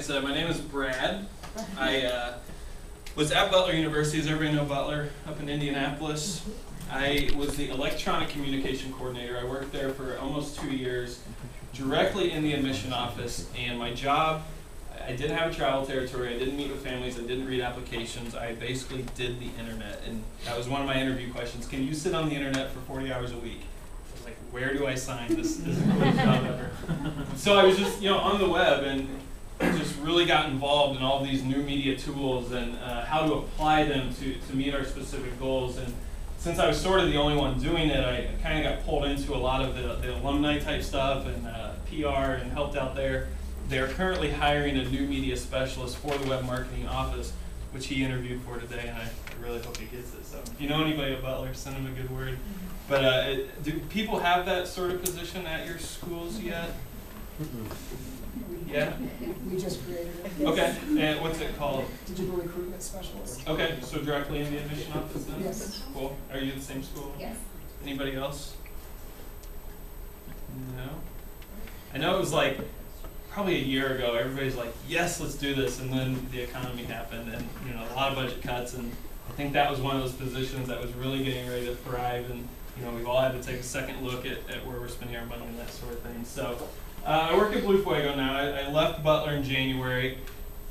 said, my name is Brad. I was at Butler University, as everybody know Butler, up in Indianapolis. I was the electronic communication coordinator. I worked there for almost 2 years, directly in the admission office, and my job, I didn't have a travel territory, I didn't meet with families, I didn't read applications, I basically did the internet, and that was one of my interview questions. Can you sit on the internet for 40 hours a week? I was like, where do I sign? This is the coolest job ever. So I was just, on the web, and just really got involved in all these new media tools and how to apply them to meet our specific goals. And since I was sort of the only one doing it, I kind of got pulled into a lot of the alumni type stuff and PR and helped out there. They're currently hiring a new media specialist for the web marketing office, which he interviewed for today, and I really hope he gets it. So if you know anybody at Butler, send him a good word. But do people have that sort of position at your schools yet? Yeah? We just created it. Okay, and what's it called? Digital Recruitment Specialist. Okay, so directly in the admission office then? Yes. Cool. Are you at the same school? Yes. Anybody else? No? I know it was like probably a year ago, everybody's like, yes, let's do this, and then the economy happened, and a lot of budget cuts, and I think that was one of those positions that was really getting ready to thrive, and we've all had to take a second look at where we're spending our money and that sort of thing. So I work at Blue Fuego now. I left Butler in January,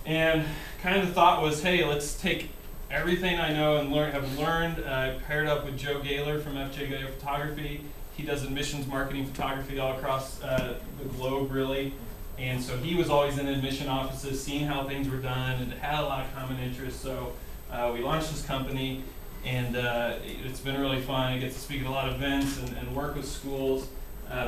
and kind of the thought was, hey, let's take everything I know and have learned. I paired up with Joe Gaylor from FJ Gaylor Photography. He does admissions marketing photography all across the globe, really. And so he was always in admission offices, seeing how things were done, and had a lot of common interests. So we launched this company, and it's been really fun. I get to speak at a lot of events and work with schools.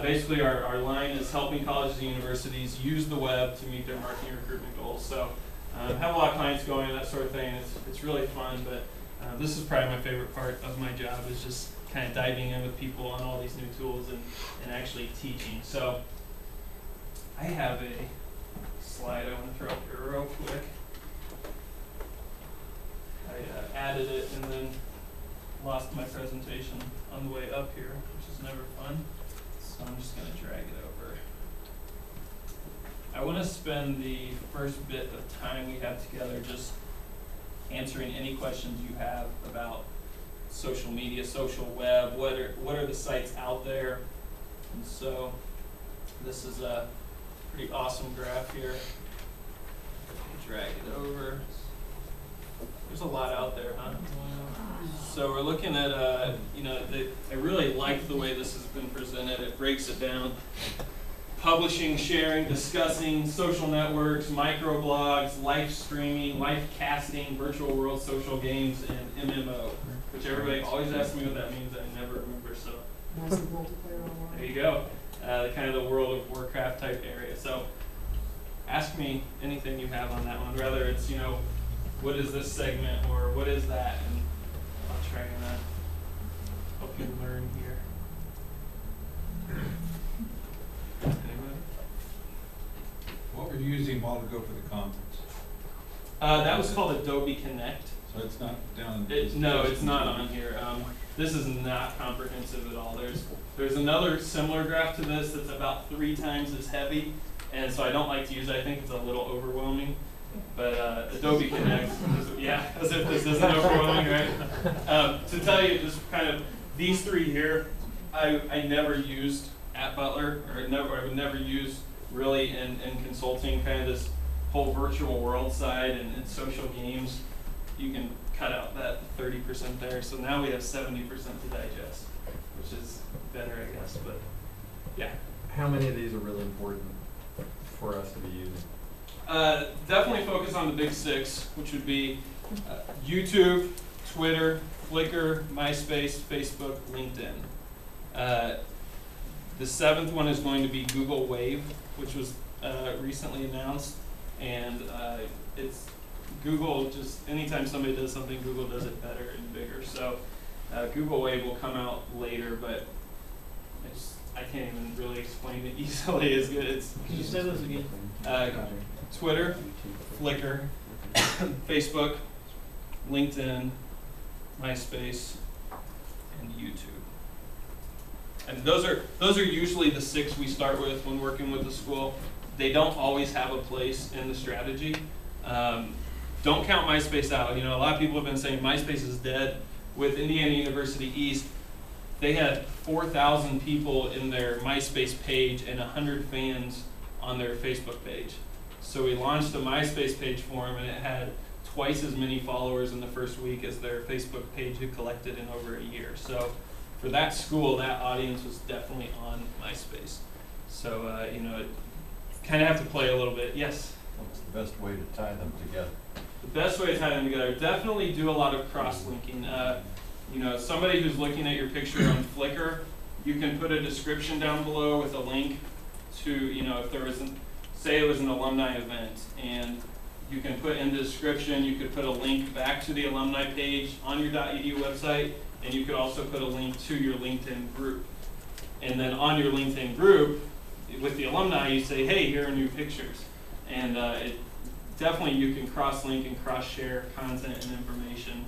Basically, our line is helping colleges and universities use the web to meet their marketing recruitment goals. So have a lot of clients going and that sort of thing. It's really fun, but this is probably my favorite part of my job, is just kind of diving in with people on all these new tools and actually teaching. So I have a slide I want to throw up here real quick. I added it and then lost my presentation on the way up here, which is never fun. So I'm just going to drag it over. I want to spend the first bit of time we have together just answering any questions you have about social media, social web, what are the sites out there. And so this is a pretty awesome graph here. Drag it over. There's a lot out there, huh? So we're looking at, I really like the way this has been presented. It breaks it down. Publishing, sharing, discussing, social networks, microblogs, live streaming, live casting, virtual world social games, and MMO, which everybody always asks me what that means. I never remember, so. Massive multiplayer online. There you go. Kind of the World of Warcraft type area. So ask me anything you have on that one, whether it's, what is this segment or what is that, and I'll try and help you learn here. Anybody? What were you using a while ago for the conference? That was called Adobe Connect. So it's not down. No, it's not on here. This is not comprehensive at all. There's another similar graph to this that's about 3 times as heavy, and so I don't like to use it. I think it's a little overwhelming. But Adobe Connect, yeah, as if this isn't overwhelming, right? To tell you, just kind of these 3 here, I never used at Butler, or I would never use really in consulting, kind of this whole virtual world side and social games. You can cut out that 30% there. So now we have 70% to digest, which is better, I guess, but yeah. How many of these are really important for us to be using? Definitely focus on the big 6, which would be YouTube, Twitter, Flickr, MySpace, Facebook, LinkedIn. The 7th one is going to be Google Wave, which was recently announced, and it's Google, just anytime somebody does something, Google does it better and bigger. So Google Wave will come out later, but I can't even really explain it easily as good. Can you say those again? Twitter, Flickr, Facebook, LinkedIn, MySpace, and YouTube. And those are usually the 6 we start with when working with the school. they don't always have a place in the strategy. Don't count MySpace out. You know, a lot of people have been saying MySpace is dead. With Indiana University East, they had 4,000 people in their MySpace page and 100 fans on their Facebook page. So we launched a MySpace page for them, and it had twice as many followers in the first week as their Facebook page had collected in over a year. So for that school, that audience was definitely on MySpace. So, you know, kind of have to play a little bit. Yes? What's the best way to tie them together? The best way to tie them together, definitely do a lot of cross-linking. You know, somebody who's looking at your picture on Flickr, you can put a description down below with a link to, you know, if there was, say it was an alumni event, and you can put in the description, you could put a link back to the alumni page on your .edu website, and you could also put a link to your LinkedIn group. And then on your LinkedIn group, with the alumni, you say, hey, here are new pictures. And it definitely you can cross-link and cross-share content and information.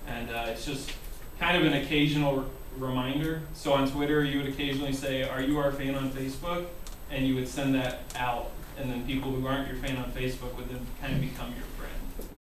And it's just kind of an occasional reminder. So on Twitter, you would occasionally say, are you our fan on Facebook? And you would send that out. And then people who aren't your fan on Facebook would then kind of become your friend.